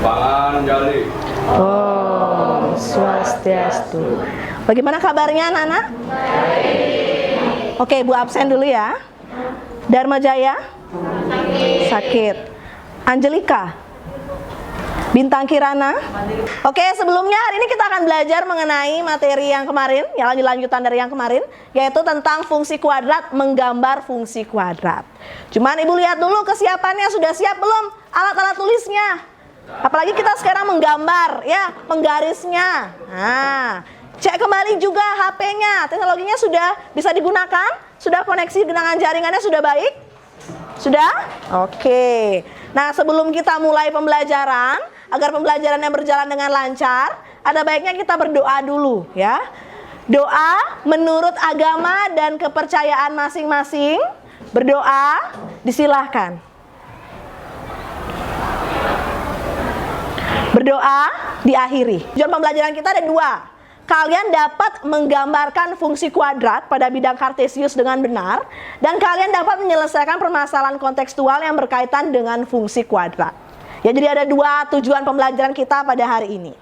Pangan Jali. Om Swastiastu. Bagaimana kabarnya anak-anak? Baik. Oke, Bu absen dulu ya. Dharma Jaya? Sakit. Angelika? Bintang Kirana? Oke, sebelumnya hari ini kita akan belajar mengenai materi yang kemarin, yang lanjutan dari yang kemarin, yaitu tentang fungsi kuadrat, menggambar fungsi kuadrat. Cuman Ibu lihat dulu kesiapannya, sudah siap belum alat-alat tulisnya? Apalagi kita sekarang menggambar, ya, penggarisnya. Nah, cek kembali juga HP-nya, teknologinya sudah bisa digunakan? Sudah koneksi dengan jaringannya sudah baik? Sudah? Oke. Nah, sebelum kita mulai pembelajaran, agar pembelajarannya berjalan dengan lancar, ada baiknya kita berdoa dulu, ya. Doa menurut agama dan kepercayaan masing-masing. Berdoa, disilahkan. Berdoa, diakhiri. Tujuan pembelajaran kita ada dua. Kalian dapat menggambarkan fungsi kuadrat pada bidang kartesius dengan benar, dan kalian dapat menyelesaikan permasalahan kontekstual yang berkaitan dengan fungsi kuadrat. Ya, jadi ada dua tujuan pembelajaran kita pada hari ini.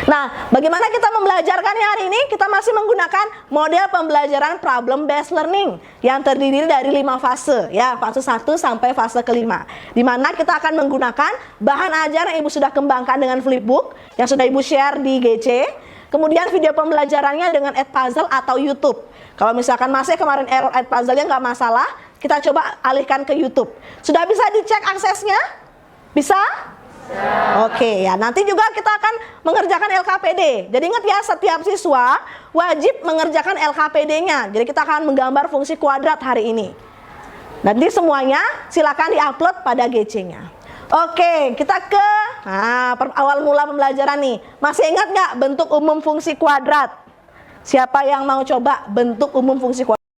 Nah, bagaimana kita membelajarkannya hari ini? Kita masih menggunakan model pembelajaran problem based learning yang terdiri dari 5 fase, ya, fase 1 sampai fase kelima. Di mana kita akan menggunakan bahan ajar yang Ibu sudah kembangkan dengan flipbook yang sudah Ibu share di GC. Kemudian video pembelajarannya dengan Edpuzzle atau YouTube. Kalau misalkan masih kemarin error Edpuzzle-nya nggak masalah, kita coba alihkan ke YouTube. Sudah bisa dicek aksesnya? Bisa? Oke, ya, nanti juga kita akan mengerjakan LKPD. Jadi ingat ya, setiap siswa wajib mengerjakan LKPD-nya. Jadi kita akan menggambar fungsi kuadrat hari ini. Nanti semuanya silakan diupload pada GC-nya. Oke, kita ke awal mula pembelajaran nih. Masih ingat nggak bentuk umum fungsi kuadrat? Siapa yang mau coba bentuk umum fungsi kuadrat?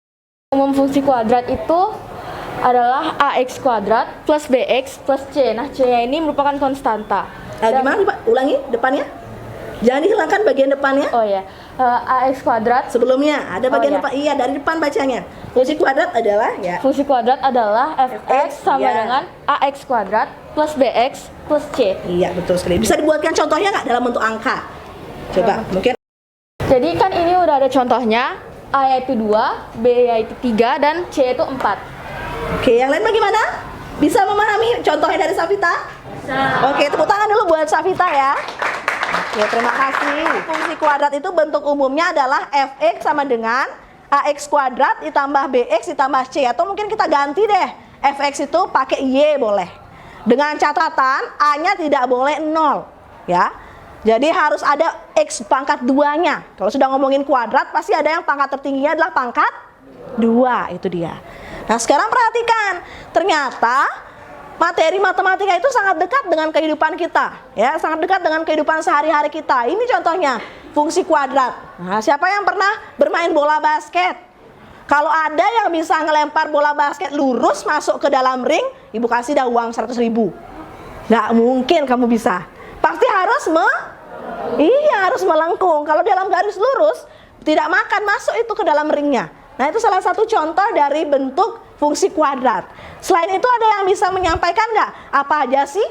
Umum fungsi kuadrat itu adalah ax kuadrat plus bx plus c. Nah, c-nya ini merupakan konstanta. Gimana Pak? Ulangi depannya. Jangan dihilangkan bagian depannya. Oh ya, ax kuadrat. Sebelumnya ada bagian depan. Iya, dari depan bacanya. Fungsi kuadrat adalah, ya. Fungsi kuadrat adalah fx sama dengan ax kuadrat plus bx plus c. Iya, betul sekali. Bisa dibuatkan contohnya nggak dalam bentuk angka? Coba, mungkin. Jadi kan ini udah ada contohnya. A yaitu 2, B yaitu 3, dan C yaitu 4. Oke, yang lain bagaimana? Bisa memahami contohnya dari Safita? Bisa. Oke, tepuk tangan dulu buat Safita ya. Oke, terima kasih. Fungsi kuadrat itu bentuk umumnya adalah fx sama dengan ax kuadrat ditambah bx ditambah c. Atau mungkin kita ganti deh, fx itu pakai y boleh. Dengan catatan a-nya tidak boleh 0, ya. Jadi harus ada x pangkat 2-nya. Kalau sudah ngomongin kuadrat, pasti ada yang pangkat tertingginya adalah pangkat 2, itu dia. Nah, sekarang perhatikan, ternyata materi matematika itu sangat dekat dengan kehidupan kita, ya, sangat dekat dengan kehidupan sehari-hari kita. Ini contohnya fungsi kuadrat. Nah, siapa yang pernah bermain bola basket? Kalau ada yang bisa ngelempar bola basket lurus masuk ke dalam ring, Ibu kasih dah uang 100.000. Nggak mungkin kamu bisa. Pasti harus harus melengkung. Kalau dalam garis lurus, tidak makan masuk itu ke dalam ringnya. Nah, itu salah satu contoh dari bentuk fungsi kuadrat. Selain itu ada yang bisa menyampaikan nggak? Apa aja sih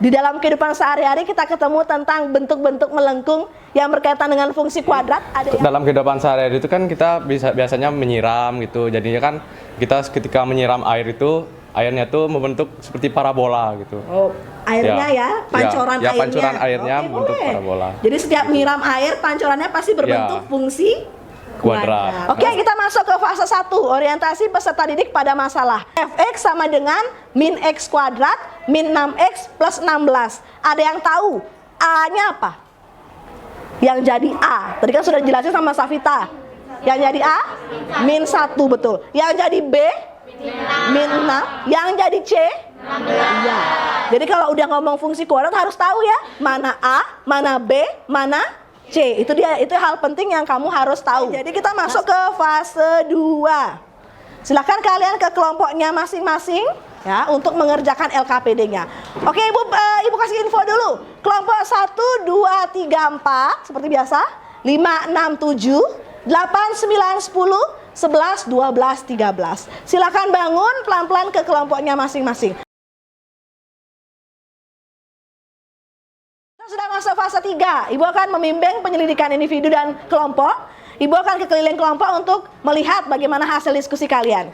di dalam kehidupan sehari-hari kita ketemu tentang bentuk-bentuk melengkung yang berkaitan dengan fungsi kuadrat? Ada yang... Dalam kehidupan sehari-hari itu kan kita biasanya menyiram gitu. Jadinya kan kita ketika menyiram air itu, airnya tuh membentuk seperti parabola gitu. Oh, airnya ya, pancoran airnya. Pancoran airnya membentuk boleh. parabola. Jadi setiap menyiram air, pancorannya pasti berbentuk fungsi kuadrat. Oke, kita masuk ke fase 1, orientasi peserta didik pada masalah. Fx sama dengan min x kuadrat min 6x plus 16. Ada yang tahu A-nya apa? Yang jadi A. Tadi kan sudah jelasin sama Safita. Yang jadi A? Min 1, betul. Yang jadi B? Min 6. Yang jadi C? 16. Iya. Jadi kalau udah ngomong fungsi kuadrat harus tahu ya, mana A, mana B, mana C. Itu dia, itu hal penting yang kamu harus tahu. Jadi kita masuk ke fase 2. Silahkan kalian ke kelompoknya masing-masing ya untuk mengerjakan LKPD-nya. Oke, Ibu kasih info dulu. Kelompok 1, 2, 3, 4 seperti biasa. 5, 6, 7, 8, 9, 10, 11, 12, 13. Silahkan bangun pelan-pelan ke kelompoknya masing-masing. Sudah masuk fase 3. Ibu akan membimbing penyelidikan individu dan kelompok. Ibu akan ke keliling kelompok untuk melihat bagaimana hasil diskusi kalian.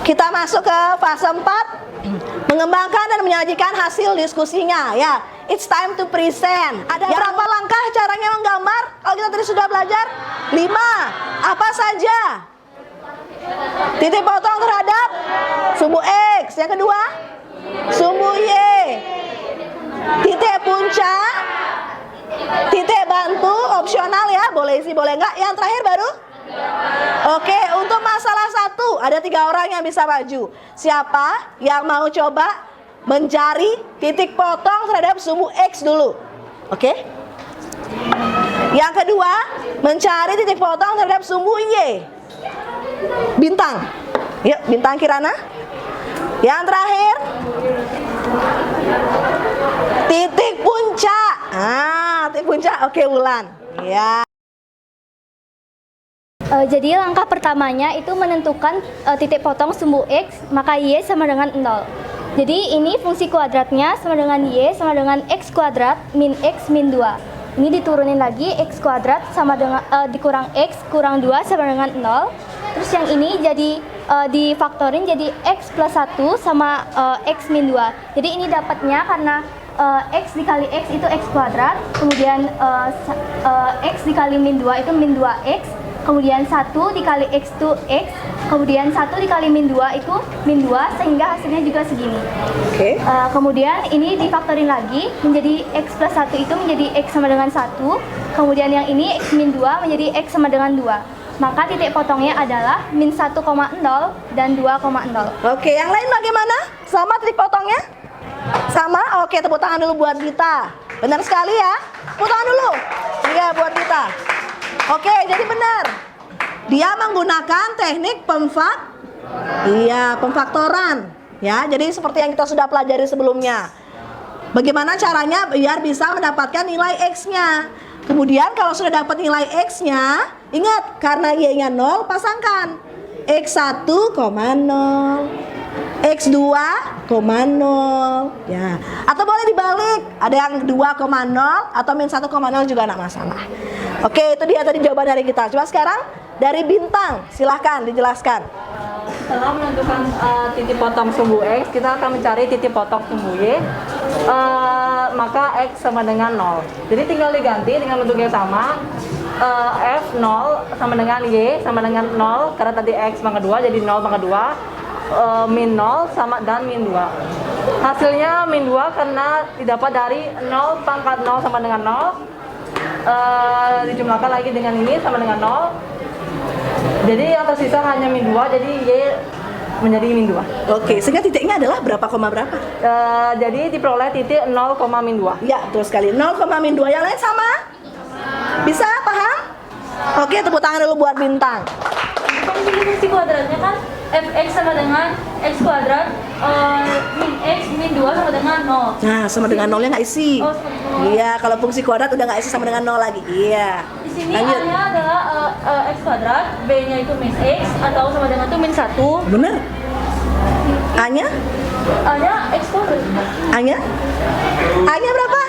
Kita masuk ke fase 4, mengembangkan dan menyajikan hasil diskusinya ya. It's time to present. Ada berapa langkah caranya menggambar? Kalau kita tadi sudah belajar 5. Apa saja? Titik potong terhadap sumbu X. Yang kedua, sumbu Y. Titik puncak, titik bantu, opsional ya, boleh isi boleh enggak. Yang terakhir baru oke, untuk masalah 1 ada 3 orang yang bisa maju. Siapa yang mau coba mencari titik potong terhadap sumbu X dulu? Oke. Yang kedua, mencari titik potong terhadap sumbu Y. Bintang. Yuk, Bintang Kirana. Yang terakhir, titik puncak. Titik puncak. Oke, Wulan. Ya. Jadi langkah pertamanya itu menentukan titik potong sumbu X, maka Y sama dengan 0. Jadi ini fungsi kuadratnya sama dengan Y sama dengan X kuadrat min X min 2. Ini diturunin lagi, X kuadrat sama dengan dikurang X kurang 2 sama dengan 0. Terus yang ini jadi difaktorin jadi X plus 1 sama X min 2. Jadi ini dapatnya karena X dikali X itu X kuadrat, kemudian X dikali min 2 itu min 2X. Kemudian 1 dikali X itu X, kemudian 1 dikali min 2 itu min 2, sehingga hasilnya juga segini. Oke. Kemudian ini difaktorin lagi, menjadi X plus 1 itu menjadi X sama dengan 1, kemudian yang ini X min 2 menjadi X sama dengan 2. Maka titik potongnya adalah min 1,0 dan 2,0. Oke, yang lain bagaimana? Sama titik potongnya? Sama? Oke, tepuk tangan dulu buat Gita. Benar sekali ya. Tepuk tangan dulu. Iya, buat Gita. Oke, jadi benar. Dia menggunakan teknik pemfaktoran. Ya, jadi seperti yang kita sudah pelajari sebelumnya. Bagaimana caranya biar bisa mendapatkan nilai X-nya. Kemudian kalau sudah dapat nilai X-nya, ingat karena Y-nya 0, pasangkan X1, 0. X2, 0 ya. Atau boleh dibalik, ada yang 2,0 atau min 1,0 juga enggak masalah. Oke, itu dia tadi jawaban dari kita. Coba sekarang dari Bintang, silahkan dijelaskan. Setelah menentukan titik potong sumbu X, kita akan mencari titik potong sumbu Y. Maka X sama dengan 0. Jadi tinggal diganti dengan bentuk yang sama. F 0 sama dengan Y sama dengan 0, karena tadi X pangkat 2 jadi 0 pangkat 2. Min 0 sama dan min 2. Hasilnya min 2 karena didapat dari 0 pangkat 0 sama dengan 0. Dijumlahkan lagi dengan ini sama dengan 0. Jadi yang tersisa hanya min 2, jadi Y menjadi min 2. Oke, sehingga titiknya adalah berapa koma berapa? Jadi diperoleh titik 0, min 2. Ya, betul sekali. 0, min 2. Yang lain sama? Bisa? Paham? Oke, tepuk tangan dulu buat Bintang. Kan jadi fungsi kuadratnya kan fx sama dengan x kuadrat min x min 2 sama dengan 0. Nah, sama dengan 0-nya nggak isi. Oh, sama dengan 0. Iya, kalau fungsi kuadrat udah nggak isi sama dengan 0 lagi. Iya. Di sini Lanjut. A-nya adalah x kuadrat, B-nya itu min x atau sama dengan itu min 1. Bener. A-nya? A-nya x kuadrat. A-nya? A-nya berapa?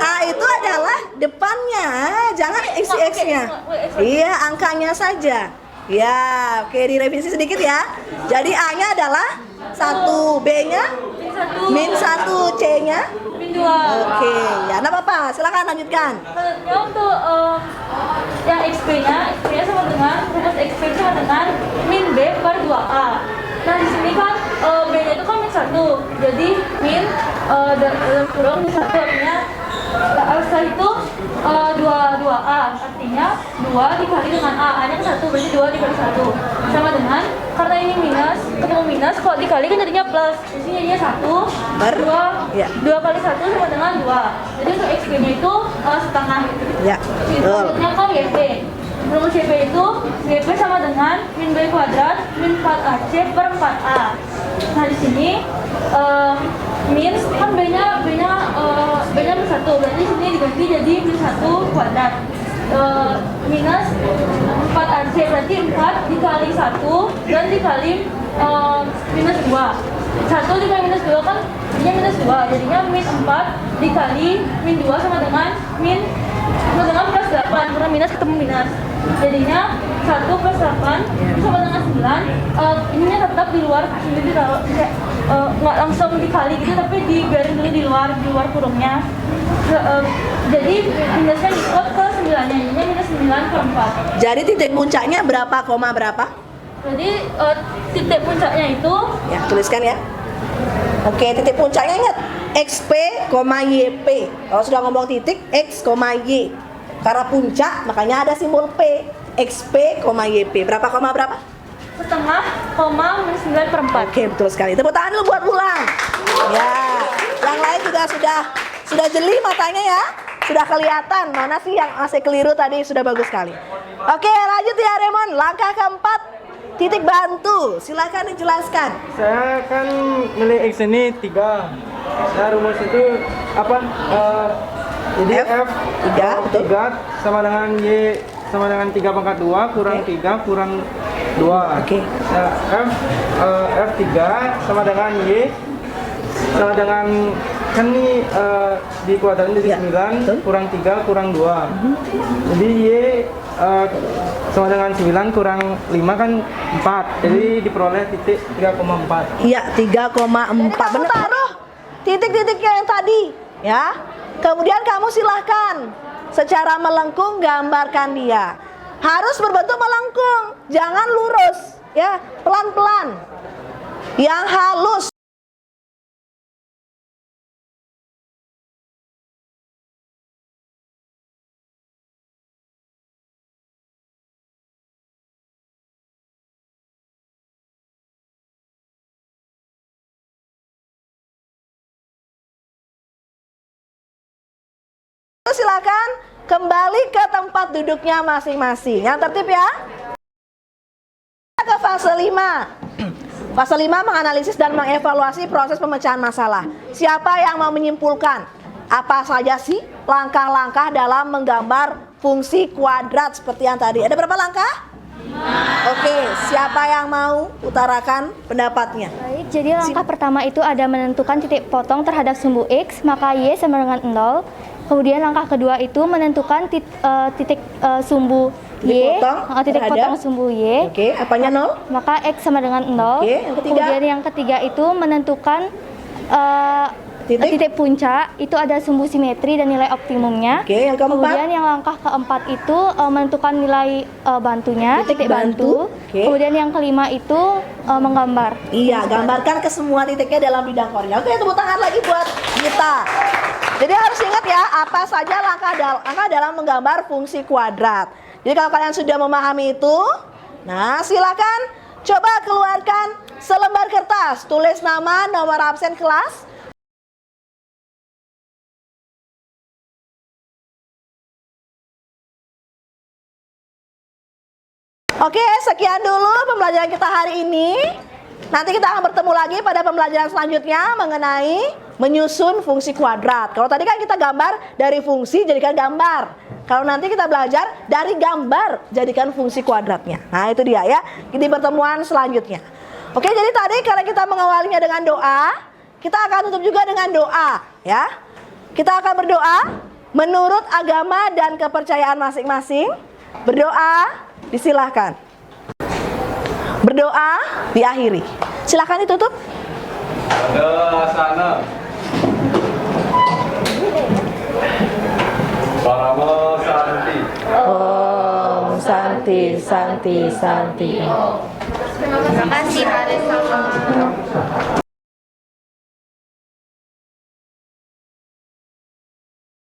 A itu adalah depannya, jangan isi X-nya. Iya, angkanya saja. Ya, oke, direvisi sedikit ya. Jadi A-nya adalah 1, B-nya min 1, C-nya Min 2. oke, ya, enggak apa-apa. Silakan lanjutkan. Selanjutnya untuk yang XP-nya sama dengan rumus XP sama dengan min B per 2A. Nah, di sini kan B-nya itu kan min 1. Jadi min dalam kurung 1 artinya setelah itu 2A artinya 2 dikali dengan A-nya kan 1 berarti 2 dikali 1 sama dengan, karena ini minus ketemu minus, kalau dikali kan jadinya plus, di sini jadinya 1 Ya. 2 kali 1 sama dengan 2, jadi untuk XP nya itu setengah. Ya. Selanjutnya kan YP. Rumus YP itu YP sama dengan min B kuadrat min 4AC per 4A. Nah di sini min kan B-nya min 1, berarti di sini diganti jadi min 1 kuadrat. Minus 4AC berarti 4 dikali 1 dan dikali minus 2. 1 dikali minus 2 kan jadinya minus 2, jadinya min 4 dikali min 2 sama dengan plus 8, karena minus ketemu minus, jadinya 1 plus 8 sama dengan 9. Ininya tetap di luar, ini ditaruh nggak langsung dikali gitu, tapi dibiarin dulu di luar kurungnya. Jadi minusnya diikut ke 9 nya, jadinya minus 9 per 4. Jadi titik puncaknya berapa, koma berapa? Jadi titik puncaknya itu Ya, tuliskan ya. Oke, titik puncaknya ingat XP, YP. Kalau sudah ngomong titik X, Y. Karena puncak, makanya ada simbol P. XP, YP. Berapa koma berapa? setengah koma minus 9 per 4. Oke, betul sekali. Tepuk tangan dulu buat ulang. Ya, yang lain juga sudah jeli matanya ya. Sudah kelihatan mana sih yang masih keliru tadi, sudah bagus sekali. Oke, lanjut ya Raymond. Langkah keempat, titik bantu. Silakan dijelaskan. Saya kan milih X ini 3. Nah, rumus itu apa? Jadi F, 3, betul. 3 sama dengan Y sama dengan 3 pangkat 2 kurang 3 kurang 2. Oke. Nah, F3 sama dengan Y sama dengan, kan ini di kuadran jadi Ya, 9 betul. kurang 3 kurang 2. Jadi Y sama dengan 9 kurang 5 kan 4. Jadi diperoleh titik 3,4. Iya, 3,4. Benar. Taruh titik-titiknya yang tadi, ya. Kemudian kamu silahkan secara melengkung gambarkan dia. Harus berbentuk melengkung, jangan lurus, ya. Pelan-pelan. Yang halus. Silakan kembali ke tempat duduknya masing-masing. Yang tertib ya. Ke fase 5. Fase 5 menganalisis dan mengevaluasi proses pemecahan masalah. Siapa yang mau menyimpulkan apa saja sih langkah-langkah dalam menggambar fungsi kuadrat seperti yang tadi? Ada berapa langkah? Oke, siapa yang mau utarakan pendapatnya? Baik, jadi langkah pertama itu ada menentukan titik potong terhadap sumbu X, maka Y sama dengan 0. Kemudian langkah kedua itu menentukan titik sumbu Y, titik potong sumbu Y. Oke, apanya 0? Maka X sama dengan 0. Oke, yang ketiga? Kemudian yang ketiga itu menentukan titik puncak, itu ada sumbu simetri dan nilai optimumnya. Oke, yang keempat? Kemudian yang langkah keempat itu menentukan nilai bantunya, Titik titik bantu. Oke. Kemudian yang kelima itu menggambar. Iya, gambarkan ke semua titiknya dalam bidang koordinat. Oke, tepuk tangan lagi buat Gita. Jadi harus ingat ya, apa saja langkah dalam menggambar fungsi kuadrat. Jadi kalau kalian sudah memahami itu, nah silakan coba keluarkan selembar kertas, tulis nama, nomor absen kelas. Oke, sekian dulu pembelajaran kita hari ini. Nanti kita akan bertemu lagi pada pembelajaran selanjutnya mengenai menyusun fungsi kuadrat. Kalau tadi kan kita gambar dari fungsi jadikan gambar. Kalau nanti kita belajar dari gambar jadikan fungsi kuadratnya. Nah itu dia ya, di pertemuan selanjutnya. Oke, jadi tadi kalau kita mengawalinya dengan doa, kita akan tutup juga dengan doa ya. Kita akan berdoa menurut agama dan kepercayaan masing-masing. Berdoa disilahkan. Berdoa diakhiri. Silakan ditutup. Ada sana. Paramo Santi. Om Santi, Santi, Santi. Terima kasih Pak Desa.